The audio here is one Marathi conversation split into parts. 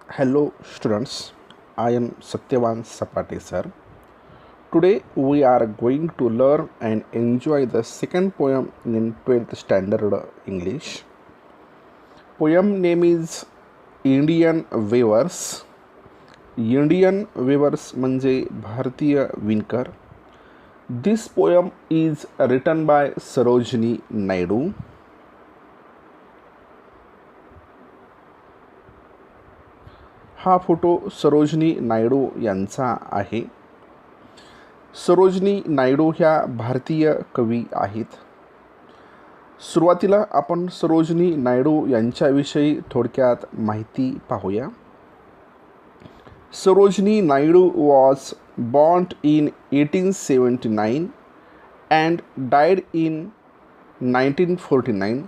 Hello students, I am Satyavan Sapate sir. Today we are going to learn and enjoy the second poem in 12th standard English. Poem name is Indian Weavers. Indian Weavers म्हणजे भारतीय विणकर. This poem is written by Sarojini Naidu. हा फोटो सरोजिनी नायडू यांचा आहे. सरोजिनी नायडू ह्या भारतीय कवी आहेत. सुरुवातीला आपण सरोजिनी नायडू यांच्याविषयी थोडक्यात माहिती पाहूया. Sarojini Naidu was born in 1879 and died in 1949.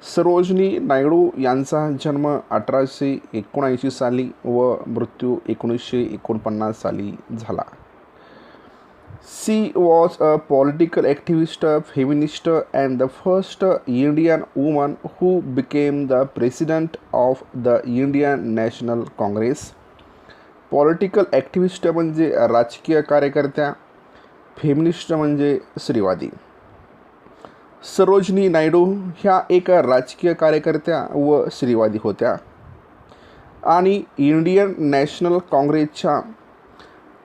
Sarojini Naidu यांचा जन्म 1879 साली व मृत्यू 1949 साली झाला. She was a political activist, feminist, and the first Indian woman who became the president of the Indian National Congress. Political activist म्हणजे राजकीय कार्यकर्त्या, फेमिनिस्ट म्हणजे स्त्रीवादी. सरोजिनी नायडू ह्या एक राजकीय कार्यकर्त्या व स्त्रीवादी होत्या आणि इंडियन नॅशनल काँग्रेसच्या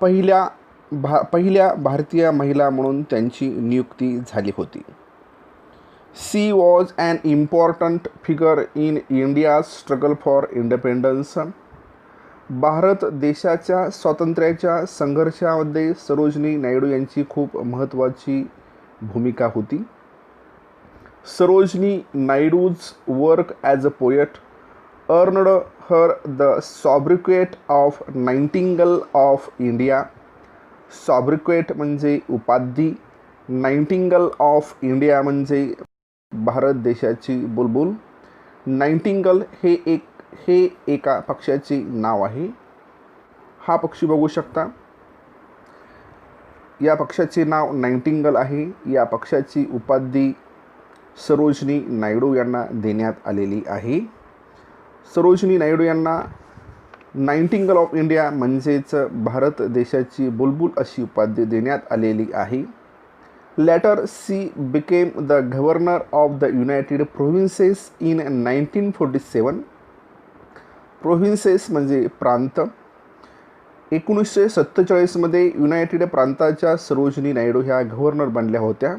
पहिल्या भारतीय महिला म्हणून त्यांची नियुक्ती झाली होती. She was an important figure in India's struggle for independence. Bharat देशाच्या स्वातंत्र्याच्या संघर्षामध्ये सरोजिनी नायडू यांची खूप महत्त्वाची भूमिका होती. Sarojini Naidu's work as a poet earned her the sobriquet of nightingale of India. Sobriquet म्हणजे उपाधी, नाइटिंगेल ऑफ इंडिया म्हणजे भारत देशाची बुलबुल. नाइटिंगेल हे एका पक्षाचे नाव आहे. हा पक्षी बघू शकता, या पक्षाचे नाव नाइटिंगेल आहे. या पक्षाची उपाधी सरोजिनी नायडू यांना देण्यात आलेली आहे. सरोजिनी नायडू यांना नाइटिंगेल ऑफ इंडिया म्हणजेच भारत देशाची बुलबुल अशी उपाधी देण्यात आलेली आहे. Later she became the governor of the United Provinces in 1947. Provinces म्हणजे प्रांत. 1947 युनायटेड प्रांताच्या सरोजिनी नायडू ह्या गव्हर्नर बनल्या होत्या.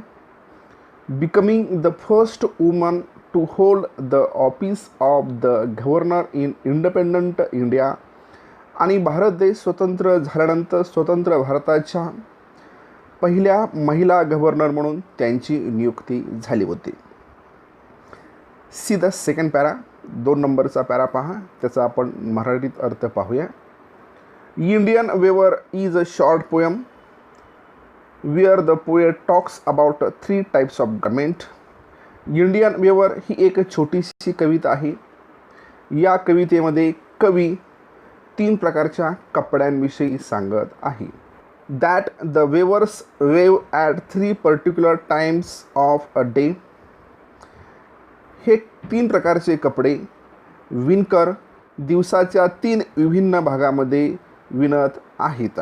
Becoming the first woman to hold the office of the governor in independent India. आणि भारत देश स्वतंत्र झाल्यानंतर स्वतंत्र भारताच्या पहिल्या महिला गव्हर्नर म्हणून त्यांची नियुक्ती झाली होती. सी द सेकंड पॅरा, 2 नंबरचा पॅरा पहा, त्याचा आपण मराठीत अर्थ पाहूया. इंडियन वेवर is a short poem where the poet talks about 3 types of garment. Indian वेवर ही एक छोटीशी कविता आहे. या कवितेमध्ये कवी 3 प्रकारच्या कपड्यांविषयी सांगत आहे. That the weavers wave at 3 particular times of a day. हे 3 प्रकारचे कपडे विणकर दिवसाच्या 3 विभिन्न भागामध्ये विणत आहेत.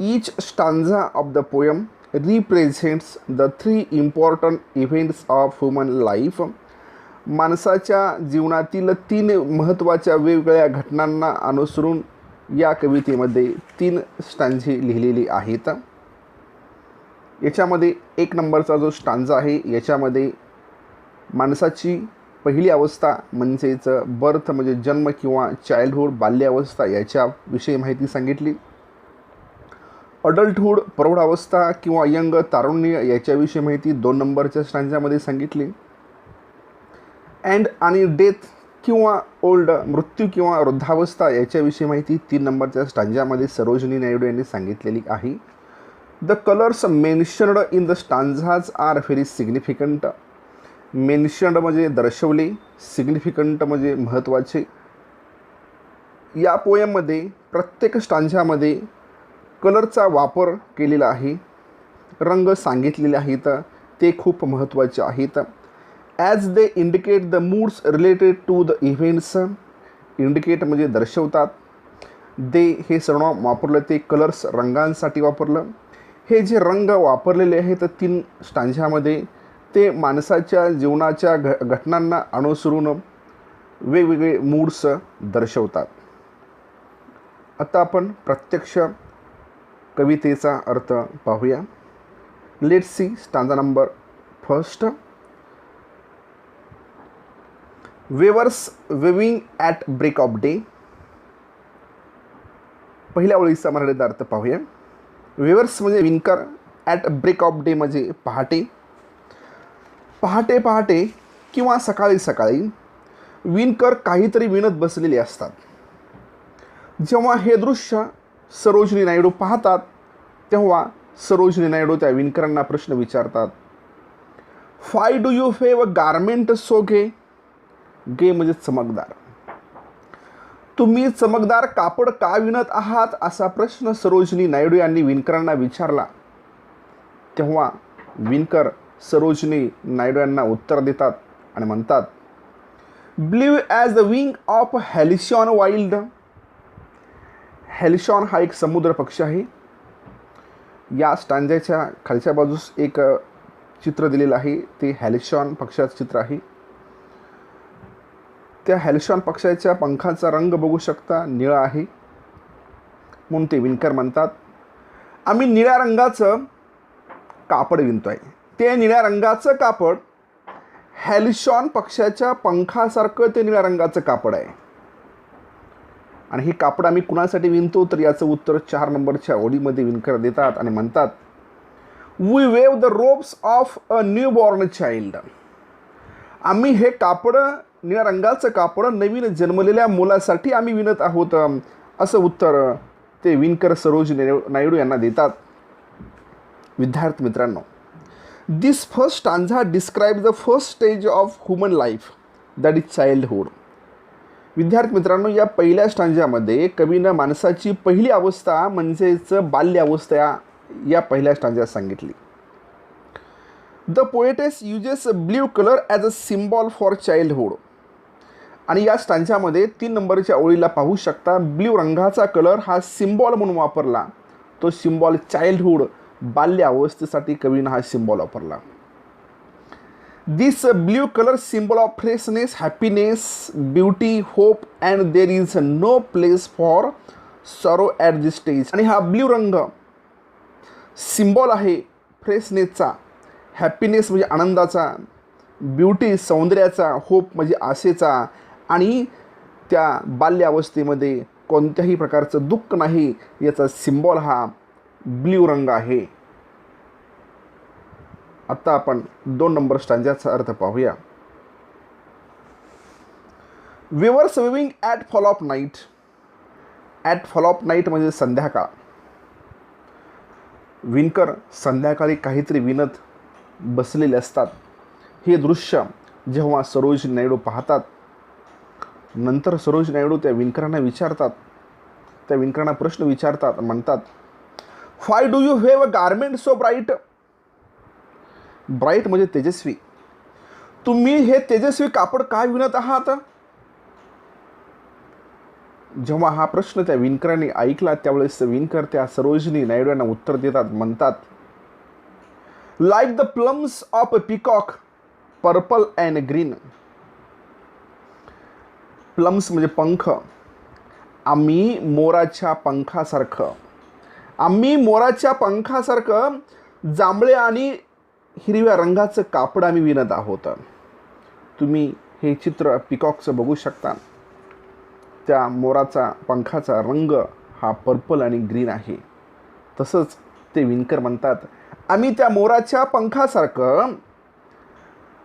Each stanza of the poem represents the 3 important events of human life. माणसाच्या जीवनातील 3 महत्त्वाच्या वेगवेगळ्या घटनांना अनुसरून या कवितेमध्ये 3 स्टांझे लिहिलेली आहेत. याच्यामध्ये 1 नंबरचा जो स्टांझा आहे याच्यामध्ये माणसाची पहिली अवस्था म्हणजेच बर्थ म्हणजे जन्म किंवा चाइल्डहूड बाल्यावस्था याच्याविषयी माहिती सांगितली. अडल्टहूड प्रौढावस्था किंवा यंग तारुण्य याच्याविषयी माहिती 2 नंबरच्या स्टांजामध्ये सांगितली. आणि डेथ किंवा ओल्ड मृत्यू किंवा वृद्धावस्था याच्याविषयी माहिती 3 नंबरच्या स्टांजामध्ये सरोजिनी नायडू यांनी सांगितलेली आहे. The colours mentioned in the stanzas are very significant. Mentioned म्हणजे दर्शवले, सिग्निफिकंट म्हणजे महत्त्वाचे. या पोएममध्ये प्रत्येक स्टांझामध्ये कलरचा वापर केलेला आहे, रंग सांगितलेले आहेत, ते खूप महत्त्वाचे आहेत. As they indicate the moods related to the events. Indicate म्हणजे दर्शवतात. दे हे सर्वनाम वापरलं ते कलर्स रंगांसाठी वापरलं. हे जे रंग वापरलेले आहेत 3 स्टांझ्यामध्ये ते माणसाच्या जीवनाच्या घटनांना अनुसरून वेगवेगळे मूड्स दर्शवतात. आता आपण प्रत्यक्ष कवितेचा अर्थ पाहूया. Let's see stanza number first. Weavers weaving at break of day. पहिल्या ओळीचा मराठीत अर्थ पाहूया. वेवर्स म्हणजे विणकर, ॲट ब्रेक ऑफ डे म्हणजे पहाटे. पहाटे पहाटे किंवा सकाळी सकाळी विणकर काहीतरी विणत बसलेले असतात. जेव्हा हे दृश्य सरोजिनी नायडू पाहतात तेव्हा सरोजिनी नायडू त्या विणकरांना प्रश्न विचारतात. Why do you weave garment so gay. Gay म्हणजे चमकदार. तुम्ही चमकदार कापड का विणत आहात असा प्रश्न सरोजिनी नायडू यांनी विणकरांना विचारला. तेव्हा विणकर सरोजिनी नायडू यांना उत्तर देतात आणि म्हणतात, blue as the wing of halcyon wild. Halcyon हा एक समुद्र पक्षी आहे. या स्टांजाच्या खालच्या बाजूस एक चित्र दिलेलं आहे, ते हॅलिशॉन पक्षाचं चित्र आहे. त्या हॅलिशॉन पक्षाच्या पंखाचा रंग बघू शकता, निळा आहे. म्हणून ते विणकर म्हणतात, आम्ही निळ्या रंगाचं कापड विणतो आहे. ते निळ्या रंगाचं कापड हॅलिशॉन पक्षाच्या पंखासारखं ते निळ्या रंगाचं कापड आहे. आणि हे कापड आम्ही कुणासाठी विणतो तर याचं उत्तर 4 नंबरच्या ओळीमध्ये विणकर देतात आणि म्हणतात, we weave the robes of a new born child. आम्ही हे कापड निळ्या रंगाचं कापड नवीन जन्मलेल्या मुलासाठी आम्ही विणत आहोत असं उत्तर ते विणकर सरोजिनी नायडू यांना देतात. विद्यार्थी मित्रांनो, this first stanza describe the first stage of human life that is childhood. विद्यार्थी मित्रांनो, या पहिल्या स्टांजामध्ये कवीनं माणसाची पहिली अवस्था म्हणजेच बाल्य अवस्था या पहिल्या स्टांजात सांगितली. The poetess uses blue colour as a symbol for childhood. आणि या स्टांजामध्ये 3 नंबरच्या ओळीला पाहू शकता, ब्ल्यू रंगाचा कलर हा सिम्बॉल म्हणून वापरला. तो सिम्बॉल चाइल्डहूड, बाल्य अवस्थेसाठी कवीनं हा सिम्बॉल वापरला. This blue colour symbol of freshness, happiness, beauty, hope and there is no place for sorrow at this stage. आणि हा ब्ल्यू रंग सिम्बॉल आहे फ्रेशनेसचा, हॅपीनेस म्हणजे आनंदाचा, ब्युटी सौंदर्याचा, होप म्हणजे आशेचा, आणि त्या बाल्य अवस्थेमध्ये कोणत्याही प्रकारचं दुःख नाही याचा सिम्बॉल हा ब्ल्यू रंग आहे. आता आपण 2 नंबर स्टांजाचा अर्थ पाहूया. Weavers weaving at fall of night. At fall of night म्हणजे संध्याकाळ. विणकर संध्याकाळी काहीतरी विणत बसलेले असतात. हे दृश्य जेव्हा सरोजिनी नायडू पाहतात, नंतर सरोजिनी नायडू त्या विणकरांना विचारतात, त्या विणकरांना प्रश्न विचारतात, म्हणतात, five do you have a garment so bright. Bright म्हणजे तेजस्वी. तुम्ही हे तेजस्वी कापड काय विणत आहात. जेव्हा हा प्रश्न त्या विणकरांनी ऐकला त्यावेळेस विणकर त्या सरोजिनी नायडू यांना उत्तर देतात, म्हणतात, like the plums of a peacock, purple and green. Plums म्हणजे पंख. आम्ही मोराच्या पंखासारखं, आम्ही मोराच्या पंखासारखं जांभळे आणि हिरव्या रंगाचं कापड आम्ही विणत आहोत. तुम्ही हे चित्र पिकॉकचं बघू शकता. त्या मोराचा पंखाचा रंग हा पर्पल आणि ग्रीन आहे. तसंच ते विणकर म्हणतात, आम्ही त्या मोराच्या पंखासारखं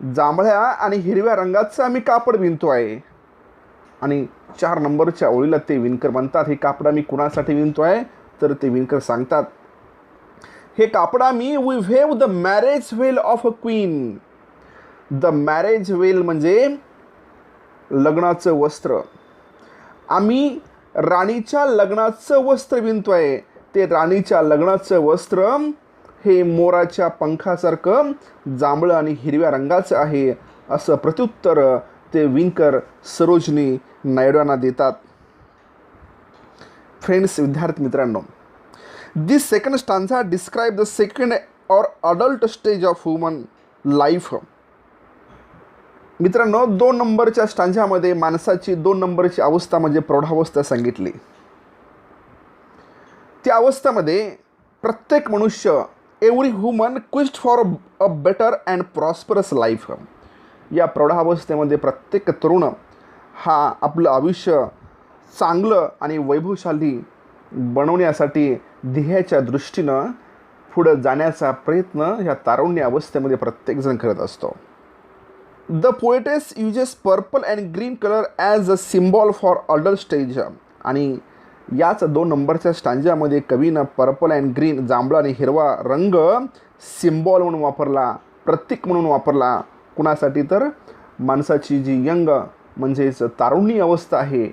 जांभळ्या आणि हिरव्या रंगाचं आम्ही कापड विणतो आहे. आणि 4 नंबरच्या ओळीला ते विणकर म्हणतात, हे कापड आम्ही कुणासाठी विणतो आहे तर ते विणकर सांगतात, हे कापड आम्ही we weave the marriage veil of a queen. The marriage veil म्हणजे लग्नाचं वस्त्र. आम्ही राणीच्या लग्नाचं वस्त्र विणतो आहे. ते राणीच्या लग्नाचं वस्त्र हे मोराच्या पंखासारखं जांभळं आणि हिरव्या रंगाचं आहे असं प्रत्युत्तर ते विणकर सरोजिनी नायडू यांना देतात. फ्रेंड्स, विद्यार्थी मित्रांनो, this second stanza describe the second or adult stage of human life. मित्रांनो, 2 नंबरच्या स्टांझामध्ये माणसाची 2 नंबरची अवस्था म्हणजे प्रौढावस्था सांगितली. त्या अवस्थेमध्ये प्रत्येक मनुष्य, every human quest for a better and prosperous life. या प्रौढावस्थेमध्ये प्रत्येक तरुण हा आपलं आयुष्य चांगलं आणि वैभवशाली बनवण्यासाठी ध्येयाच्या दृष्टीनं पुढं जाण्याचा प्रयत्न ह्या तारुण्य अवस्थेमध्ये प्रत्येकजण करत असतो. The poetess uses purple and green colour as a symbol for adult stage. आणि याच 2 नंबरच्या स्टांजामध्ये कवीनं पर्पल अँड ग्रीन, जांभळा आणि हिरवा रंग सिम्बॉल म्हणून वापरला, प्रतीक म्हणून वापरला. कुणासाठी? तर माणसाची जी यंग म्हणजेच तारुण्य अवस्था आहे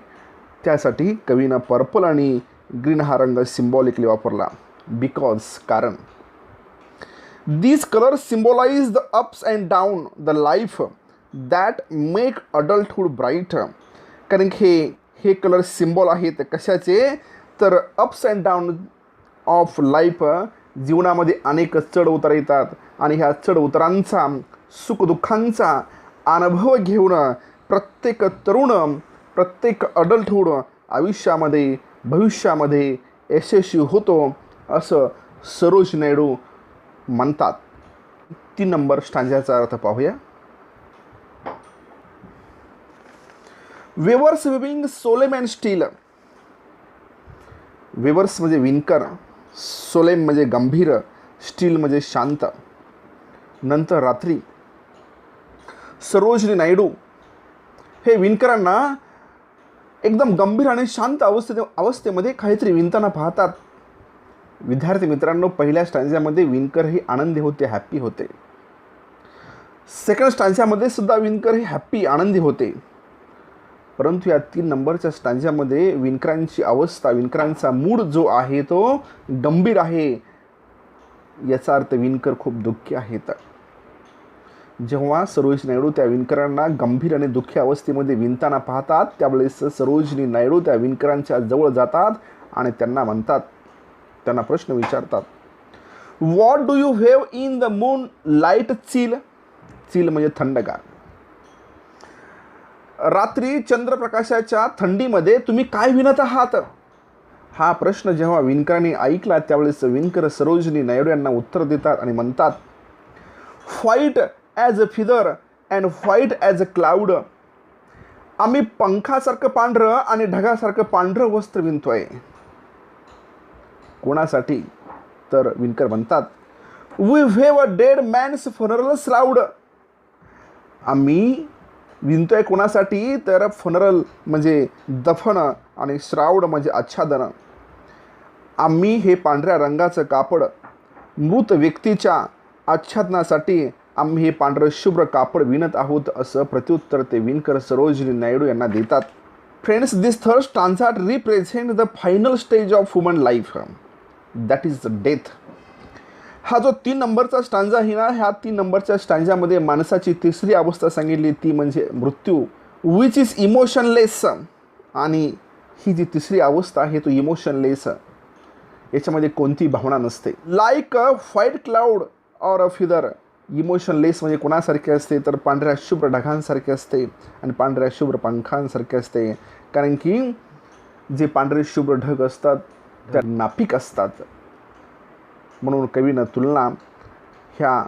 त्यासाठी कवीनं पर्पल आणि ग्रीन हा रंग सिम्बॉलिकली वापरला. बिकॉज, कारण these colors symbolize the ups and down the life that make adulthood bright. कारण हे कलर सिम्बॉल आहेत कशाचे? तर ups and down of life. जीवनामध्ये अनेक चढ उतार येतात आणि ह्या चढ उतारांचा, सुखदुःखांचा अनुभव घेऊन प्रत्येक तरुण, प्रत्येक अडल्टहूड आयुष्यामध्ये, भविष्यामध्ये यशस्वी होतो असं सरोजिनी नायडू म्हणतात. 3 नंबर स्टांजाचा अर्थ पाहूया. Weavers viewing solemn and still. Weavers म्हणजे विणकर, सोलेम म्हणजे गंभीर, स्टील म्हणजे शांत. नंतर रात्री सरोजिनी हे विणकरांना एकदम गंभीर आणि शांत अवस्थेमध्ये काहीतरी विणताना पाहतात. विद्यार्थी मित्रांनो, पहिल्या स्टांजामध्ये विणकर हे आनंदी होते, हॅप्पी होते. सेकंड स्टांजामध्ये सुद्धा विणकर हे हॅप्पी, आनंदी होते. परंतु या 3 नंबरच्या स्टांजामध्ये विणकरांची अवस्था, विणकरांचा मूड जो आहे तो गंभीर आहे. याचा अर्थ विणकर खूप दुःखी आहेत. जेव्हा सरोजिनी नायडू त्या विणकरांना गंभीर आणि दुःखी अवस्थेमध्ये विणताना पाहतात त्यावेळेस सरोजिनी नायडू त्या विणकरांच्या जवळ जातात आणि त्यांना म्हणतात, त्यांना प्रश्न विचारतात, what do you have in the moon light chill. Chill म्हणजे थंडगार. रात्री चंद्रप्रकाशाच्या थंडीमध्ये तुम्ही काय विणत आहात? हा प्रश्न जेव्हा विणकरांनी ऐकला त्यावेळेस विणकर सरोजिनी नायडू यांना उत्तर देतात आणि म्हणतात, white as a feather and white as a cloud. आम्ही पंखासारखं पांढरं आणि ढगासारखं पांढरं वस्त्र विणतोय. कोणासाठी? तर विणकर म्हणतात, we have a dead man's funeral shroud. आम्ही विणतोय कोणासाठी? तर फनरल म्हणजे दफन आणि श्राउड म्हणजे आच्छादन. आम्ही हे पांढऱ्या रंगाचं कापड मृत व्यक्तीच्या आच्छादनासाठी आम्ही हे पांढरं शुभ्र कापड विणत आहोत असं प्रत्युत्तर ते विणकर सरोजिनी नायडू यांना देतात. Friends, this third stanza represent the final stage of human life, that is death. हा जो 3 नंबरचा स्टांजा आहे ना, ह्या 3 नंबरच्या स्टांजामध्ये माणसाची तिसरी अवस्था सांगितली ती म्हणजे मृत्यू, विच इज इमोशनलेस. आणि ही जी तिसरी अवस्था आहे तो इमोशनलेस, याच्यामध्ये कोणती भावना नसते. Like a white cloud or a feather. Emotionless म्हणजे कोणासारखे असते? तर पांढऱ्या शुभ्र ढगांसारखे असते आणि पांढऱ्या शुभ्र पंखांसारखे असते. कारण की जे पांढरे शुभ्र ढग असतात त्या नापिक असतात. म्हणून कवीनं तुलना, ह्या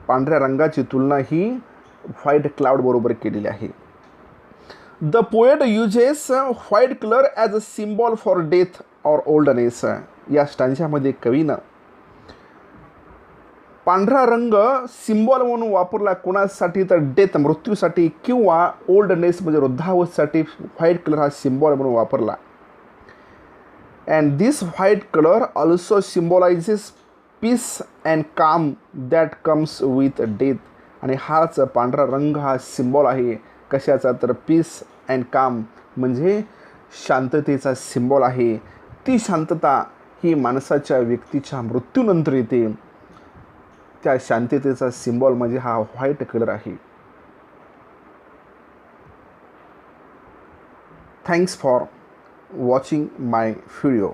पांढऱ्या रंगाची तुलना ही व्हाईट क्लाउड बरोबर केलेली आहे. The poet uses white colour as a symbol for death or oldness. या स्टांजामध्ये कवीनं पांढरा रंग सिम्बॉल म्हणून वापरला. कोणासाठी? तर डेथ, मृत्यूसाठी, किंवा ओल्डनेस म्हणजे वृद्धावस्थेसाठी व्हाईट कलर हा सिम्बॉल म्हणून वापरला. And this white color also symbolizes peace and calm that comes with death. आणि हाच पांढरा रंग हा सिम्बॉल आहे कशाचा? तर पीस अँड काम म्हणजे शांततेचा सिम्बॉल आहे. ती शांतता ही माणसाच्या व्यक्तीच्या मृत्यूनंतर येते. त्या शांततेचा सिम्बॉल म्हणजे हा व्हाईट कलर आहे. Thanks for watching my video.